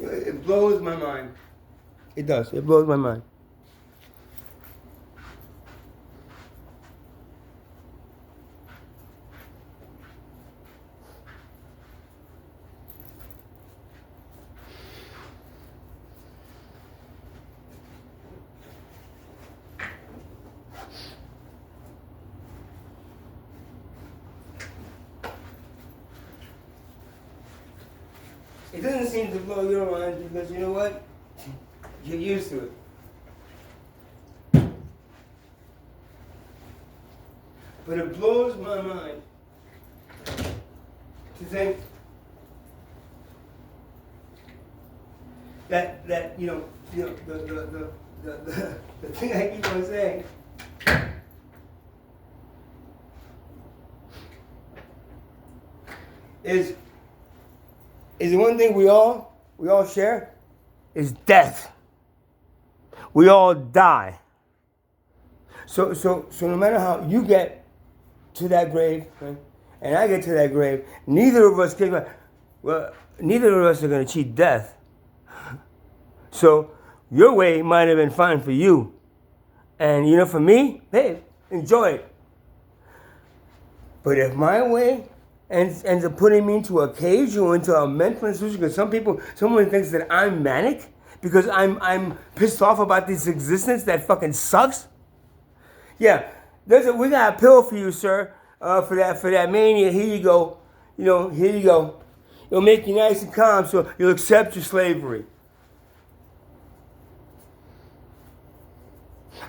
It blows my mind. It does. It blows my mind. It doesn't seem to blow your mind because you know what? You're used to it. But it blows my mind to think that the thing I keep on saying is the one thing we all share is death. We all die. So no matter how you get to that grave, right, and I get to that grave, neither of us are going to cheat death. So your way might have been fine for you, and for me, hey, enjoy it. But if my way ends up putting me into a cage or into a mental institution, because someone thinks that I'm manic because I'm pissed off about this existence that fucking sucks. Yeah, we got a pill for you, sir, for that mania. Here you go. Here you go. It'll make you nice and calm, so you'll accept your slavery.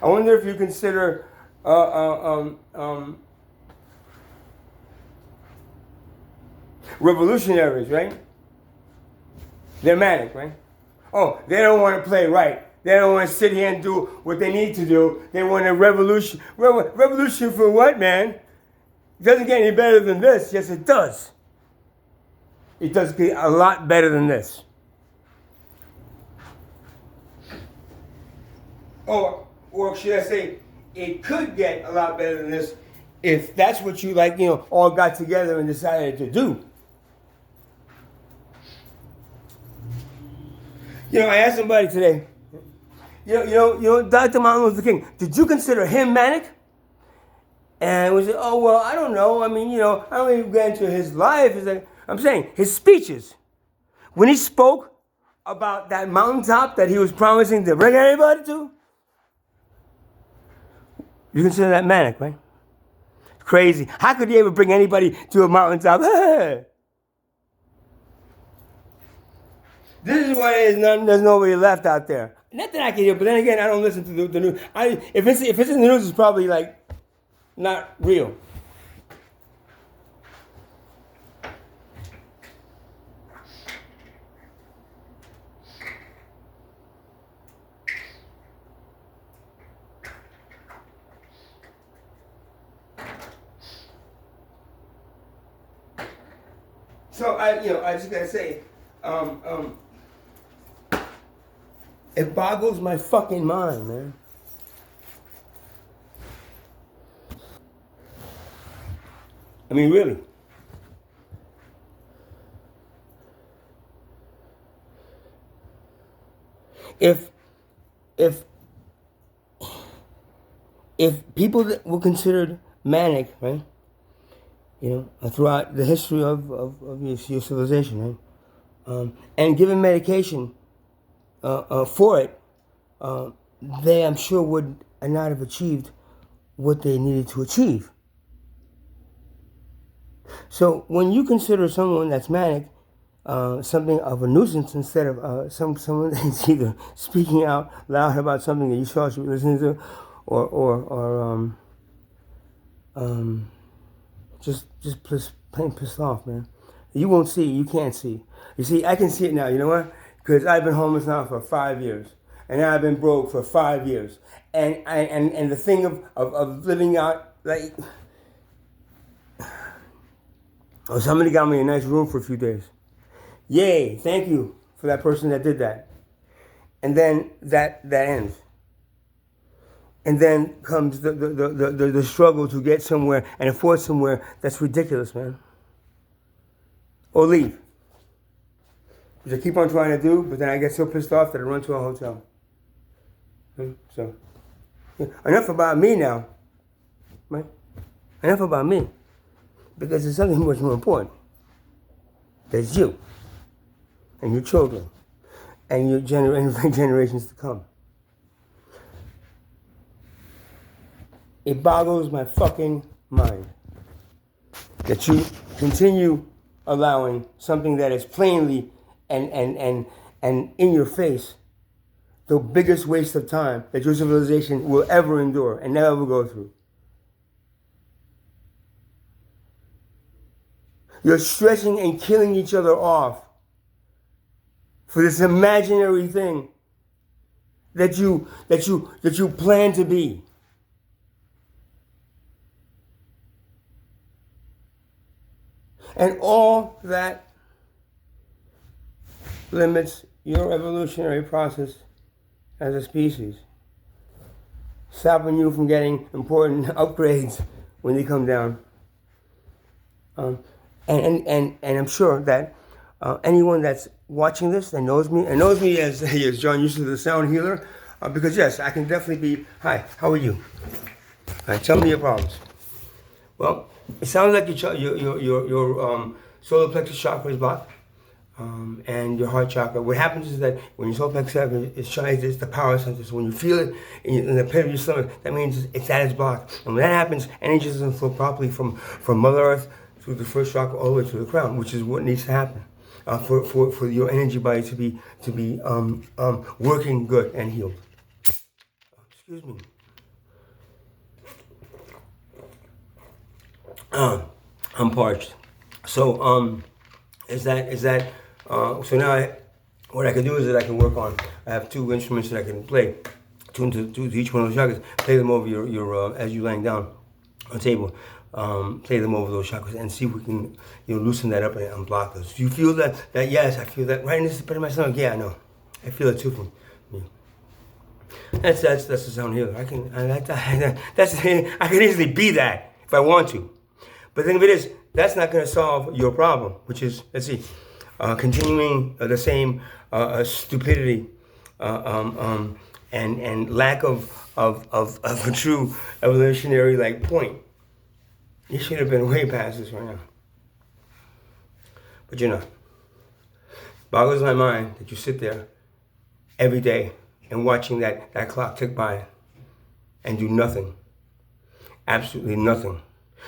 I wonder if you consider revolutionaries, right? They're manic, right? Oh, they don't want to play right. They don't want to sit here and do what they need to do. They want a revolution. Revolution for what, man? It doesn't get any better than this. Yes, it does. It does get a lot better than this. Or should I say, it could get a lot better than this if that's what you all got together and decided to do. I asked somebody today, Dr. Martin Luther King, did you consider him manic? And we said, oh, well, I don't know. I mean, I don't even get into his life. I'm saying his speeches. When he spoke about that mountaintop that he was promising to bring everybody to, you consider that manic, right? Crazy. How could he ever bring anybody to a mountaintop? This is why there's nobody left out there. Not that I can hear, but then again, I don't listen to the news. If it's in the news, it's probably not real. So I just gotta say, it boggles my fucking mind, man. I mean, really. If people that were considered manic, right? Throughout the history of your civilization, right? And given medication for it, they, I'm sure, would not have achieved what they needed to achieve. So when you consider someone that's manic something of a nuisance instead of someone that's either speaking out loud about something that you thought you were listening to, or just plain pissed off, man. You won't see, you can't see. You see, I can see it now. You know what? Because I've been homeless now for 5 years, and now I've been broke for 5 years, and the thing of living out like. Oh, somebody got me a nice room for a few days. Yay, thank you for that person that did that. And then that ends. And then comes the struggle to get somewhere and afford somewhere that's ridiculous, man. Or leave. which I keep on trying to do, but then I get so pissed off that I run to a hotel. So, enough about me now, right? Enough about me, because there's something much more important. There's you, and your children, and your generations to come. It boggles my fucking mind that you continue allowing something that is plainly and in your face the biggest waste of time that your civilization will ever endure and never go through. You're stretching and killing each other off for this imaginary thing that you plan to be. And all that limits your evolutionary process as a species, stopping you from getting important upgrades when they come down. And I'm sure that anyone that's watching this and knows me as John Yusuf, the sound healer, because yes, I can definitely be. Hi, how are you? All right, tell me your problems. Well, it sounds like your solar plexus chakra is blocked, and your heart chakra. What happens is that when your solar plexus chakra is charged, it's the power center. So when you feel it in the pit of your stomach, that means it's blocked. And when that happens, energy doesn't flow properly from Mother Earth through the first chakra all the way to the crown, which is what needs to happen for your energy body to be working good and healed. Excuse me. I'm parched. So so now what I can do is that I can work on. I have two instruments that I can play, tune to each one of those chakras. Play them over your as you're laying down on the table. Play them over those chakras and see if we can loosen that up and unblock those. Do you feel that? Yes, I feel that right in this pit of my stomach. Yeah, I know. I feel it too from me. That's the sound healer. I can easily be that if I want to. But the thing of it is, that's not going to solve your problem, which is, let's see, continuing the same stupidity and lack of a true evolutionary point. You should have been way past this right now. But you're not. Boggles my mind that you sit there every day and watching that clock tick by and do nothing. Absolutely nothing.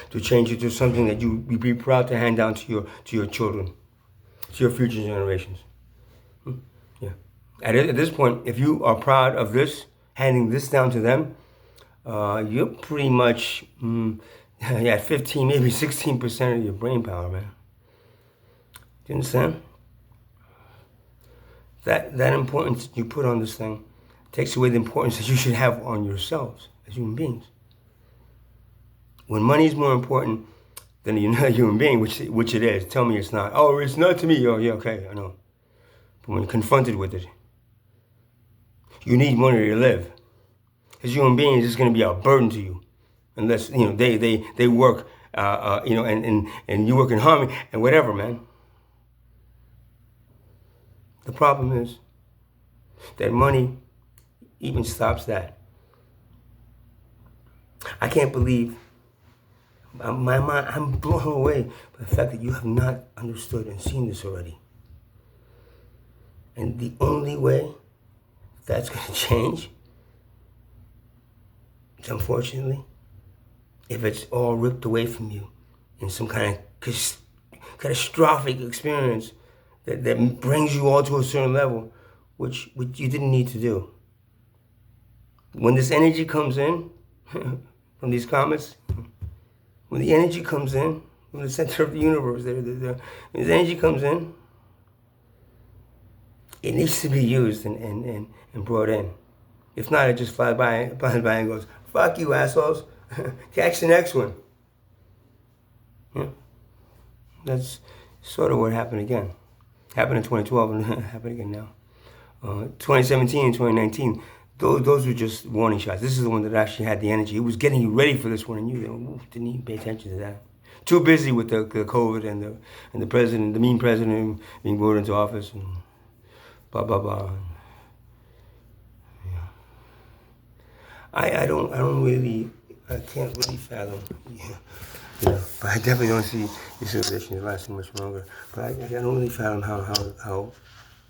To change it to something that you'd be proud to hand down to your children, to your future generations. Yeah. At this point, if you are proud of this, handing this down to them, you're pretty much at 15, maybe 16% of your brain power, man. Do you understand? That importance you put on this thing takes away the importance that you should have on yourselves as human beings. When money is more important than a human being, which it is, tell me it's not. Oh, it's not to me. Oh, yeah, okay, I know. But when you're confronted with it, you need money to live. As human beings, it's going to be a burden to you, unless they work, and you work in harmony and whatever, man. The problem is that money even stops that. I can't believe. I'm blown away by the fact that you have not understood and seen this already. And the only way that's going to change is, unfortunately, if it's all ripped away from you in some kind of catastrophic experience that brings you all to a certain level, which you didn't need to do. When this energy comes in from these comets, when the energy comes in from the center of the universe, when this energy comes in, it needs to be used and brought in. If not, it just flies by and goes, fuck you, assholes. Catch the next one. Yeah. That's sort of what happened again. Happened in 2012 and happened again now. 2017 and 2019, those were just warning shots. This is the one that actually had the energy. It was getting you ready for this one, and you didn't even pay attention to that. Too busy with the COVID and the president, the mean president being voted into office. And blah blah blah. Yeah. I can't really fathom. Yeah. But I definitely don't see the civilization lasting much longer. But I don't really fathom how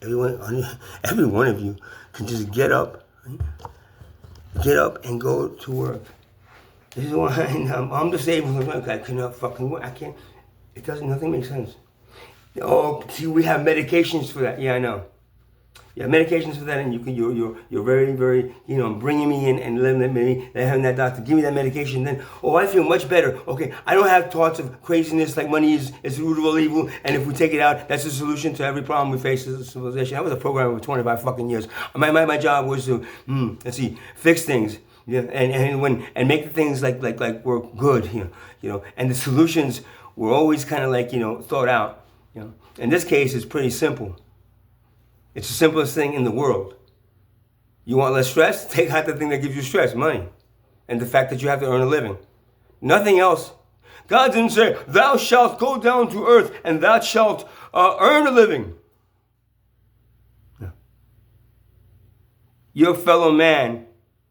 every one of you can just get up and go to work. This is why I'm disabled. I cannot fucking work. I can't. Nothing makes sense. Oh, see, we have medications for that. Yeah, I know. Yeah, medications for that, and you're very, very, bringing me in and letting having that doctor give me that medication. Then, I feel much better. Okay, I don't have thoughts of craziness like money is the root of all evil, and if we take it out, that's the solution to every problem we face as a civilization. I was a programmer for 25 fucking years. My job was to fix things. Yeah, and make the things like work good. And the solutions were always kind of thought out. In this case, it's pretty simple. It's the simplest thing in the world. You want less stress? Take out the thing that gives you stress, money. And the fact that you have to earn a living. Nothing else. God didn't say, thou shalt go down to earth and thou shalt earn a living. No. Your fellow man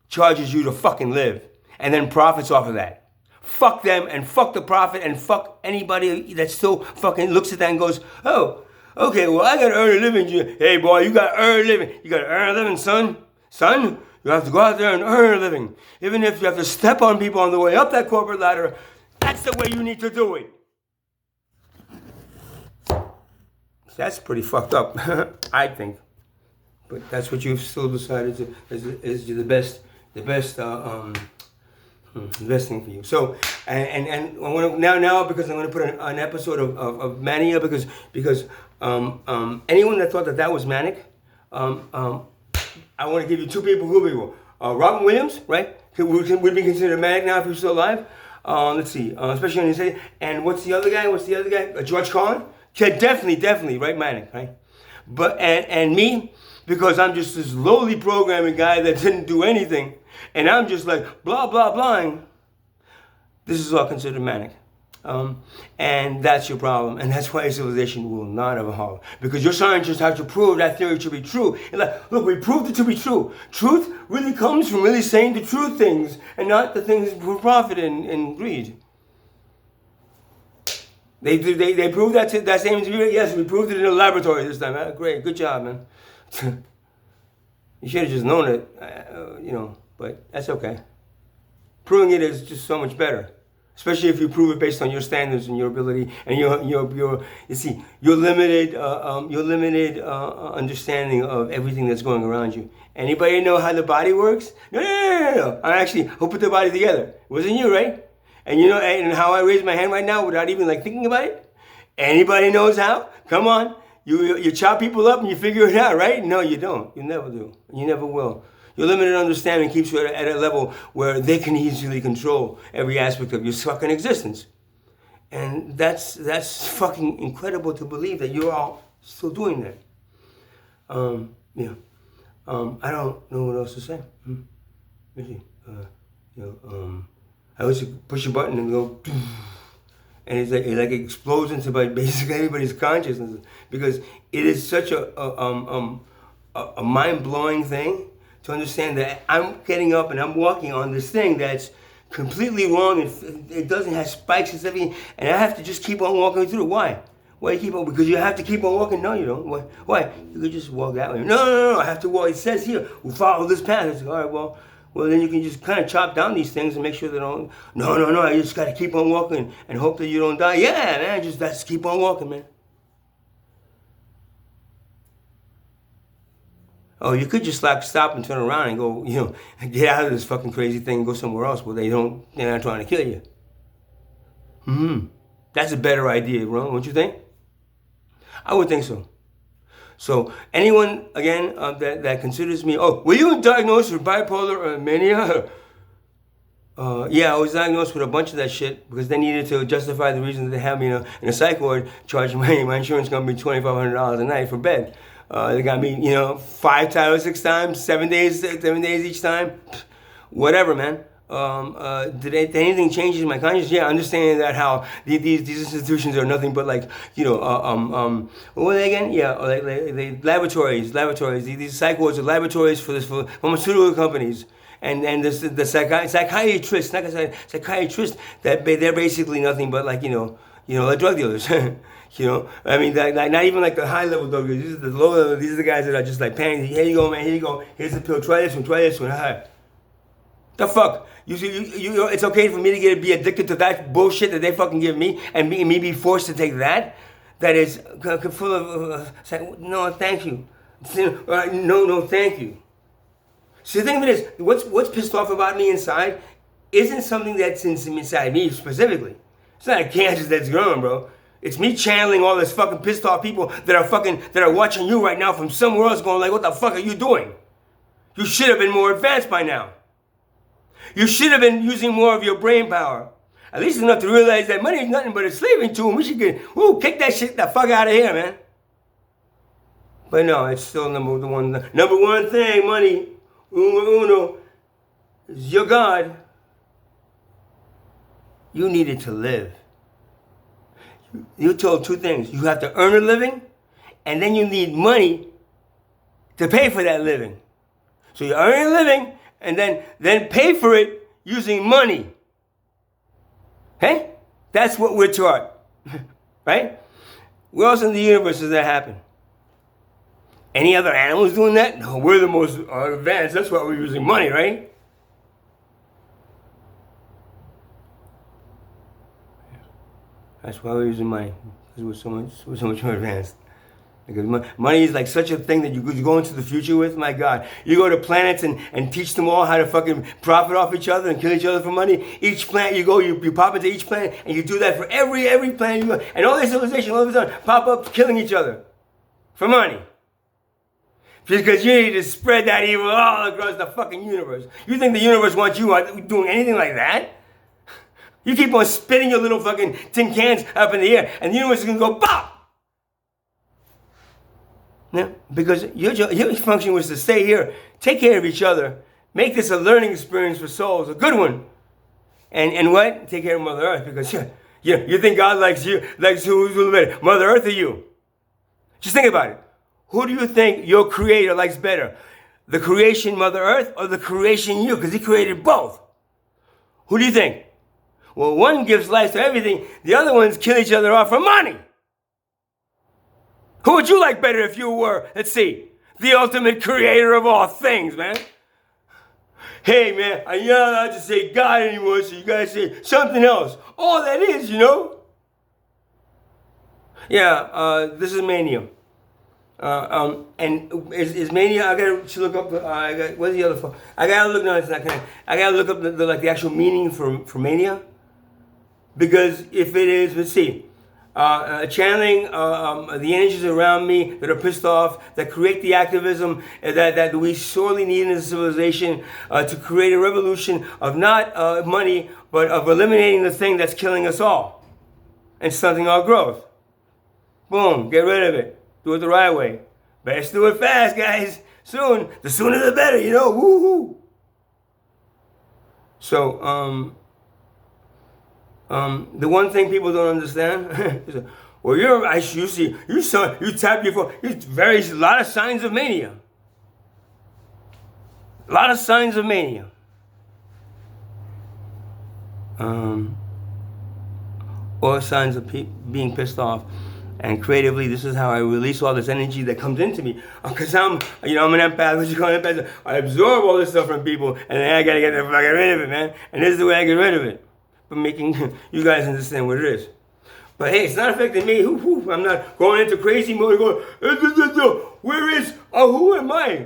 charges you to fucking live and then profits off of that. Fuck them and fuck the profit and fuck anybody that still fucking looks at that and goes, oh, okay, well, I gotta earn a living. Hey, boy, you gotta earn a living. You gotta earn a living, son. Son, you have to go out there and earn a living. Even if you have to step on people on the way up that corporate ladder, that's the way you need to do it. That's pretty fucked up, I think. But that's what you've still decided is the best thing for you. So, and I want to now because I'm going to put an episode of Mania because anyone that thought that was Manic, I want to give you two people who Robin Williams, right? Would be considered Manic now if he was still alive. Let's see, especially when he said, and what's the other guy? George Carlin? Yeah, definitely, right? Manic, right? But and me, because I'm just this lowly programming guy that didn't do anything. And I'm just like, blah, blah, blah. This is all considered manic. And that's your problem. And that's why civilization will not evolve. Because your scientists have to prove that theory to be true. And like, look, we proved it to be true. Truth really comes from really saying the true things and not the things for profit and greed. They proved that same theory. Yes, we proved it in the laboratory this time. Great, good job, man. You should have just known it, but that's okay. Proving it is just so much better, especially if you prove it based on your standards and your ability and your limited understanding of everything that's going around you. Anybody know how the body works? No. Who put the body together? It wasn't you, right? And and how I raise my hand right now without even thinking about it? Anybody knows how? Come on. You chop people up and you figure it out, right? No, you don't. You never do. You never will. Your limited understanding keeps you at a level where they can easily control every aspect of your fucking existence. And that's fucking incredible to believe that you're all still doing that. I don't know what else to say. I always push a button and go, and it explodes into basically everybody's consciousness because it is such a mind-blowing thing to understand that I'm getting up and I'm walking on this thing that's completely wrong and it doesn't have spikes and everything, and I have to just keep on walking through it. Why? Why you keep on? Because you have to keep on walking. No, you don't. Why? You could just walk that way. No. I have to walk. It says here, we'll follow this path. It's like, all right, well, then you can just kind of chop down these things and make sure they don't. No. I just got to keep on walking and hope that you don't die. Yeah, man. Just keep on walking, man. Oh, you could just stop and turn around and go, get out of this fucking crazy thing and go somewhere else where they're not trying to kill you. That's a better idea, Ron, don't you think? I would think so. So anyone, again, that considers me, were you diagnosed with bipolar mania? Yeah, I was diagnosed with a bunch of that shit because they needed to justify the reason that they have me in a psych ward, charging my insurance company $2,500 a night for bed. They got me, 5 times, 6 times, 7 days each time. Whatever, man. did anything change in my consciousness? Yeah, understanding that how these institutions are nothing but like, what were they again? Yeah, like laboratories. These psych wards are laboratories for pharmaceutical companies. And the psychiatrists, like I said, psychiatrists, that they're basically nothing but like, like drug dealers. I mean, like not even like the high level drug dealers. These are the low level. These are the guys that are just like panicking. Here you go, man. Here you go. Here's the pill. Try this one. Try this one. The fuck? It's okay for me to be addicted to that bullshit that they fucking give me, and me be forced to take that? That is full of no, thank you. No, thank you. See, the thing of it is, what's pissed off about me inside isn't something that's inside me specifically. It's not a cancer that's growing, bro. It's me channeling all this fucking pissed off people that are watching you right now from somewhere else, going like, what the fuck are you doing? You should have been more advanced by now. You should have been using more of your brain power. At least enough to realize that money is nothing but a slaving tool. We should kick that shit the fuck out of here, man. But no, it's still number one thing, money. Uno is your God. You needed to live. You're told two things. You have to earn a living, and then you need money to pay for that living. So you earn a living, and then pay for it using money. Hey? That's what we're taught. Right? Where else in the universe does that happen? Any other animals doing that? No, we're the most advanced. That's why we're using money, right? That's why we're using money. Because we're so much more advanced. Because money is like such a thing that you go into the future with. My God, you go to planets and teach them all how to fucking profit off each other and kill each other for money. Each planet you go, you pop into each planet, and you do that for every planet you go. And all their civilization all of a sudden pop up killing each other for money. Because you need to spread that evil all across the fucking universe. You think the universe wants you doing anything like that? You keep on spitting your little fucking tin cans up in the air, and the universe is going to go pop. Yeah, because your function was to stay here, take care of each other, make this a learning experience for souls, a good one. And what? Take care of Mother Earth, because you think God likes you, likes who's a little better, Mother Earth or you? Just think about it. Who do you think your creator likes better? The creation Mother Earth or the creation you? Because he created both. Who do you think? Well, one gives life to everything. The other ones kill each other off for money. Who would you like better if you were, let's see, the ultimate creator of all things, man? Hey, man, I'm not allowed to say God anymore, so you gotta say something else. All that is, Yeah, this is mania. And is mania? I gotta look up. What's the other phone? I gotta look. No, it's not connected. I gotta look up the actual meaning for mania, because if it is, let's see, channeling the energies around me that are pissed off, that create the activism that we sorely need in this civilization to create a revolution of not money, but of eliminating the thing that's killing us all and stunting our growth. Boom, get rid of it. Do it the right way. Best do it fast, guys. Soon. The sooner the better, Woo-hoo. So, the one thing people don't understand is, well, you tap your phone. A lot of signs of mania. A lot of signs of mania. Or signs of being pissed off. And creatively, this is how I release all this energy that comes into me. Because I'm an empath. What you call an empath? I absorb all this stuff from people, and then I gotta get the fucking rid of it, man. And this is the way I get rid of it. But making you guys understand what it is. But hey, it's not affecting me. I'm not going into crazy mode going, where is, who am I?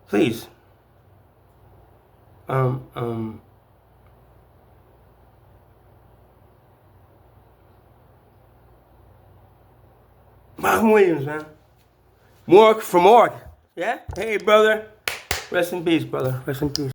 Please. Marvin Williams, man. Mork from Mork. Yeah? Hey, brother. Rest in peace, brother. Rest in peace.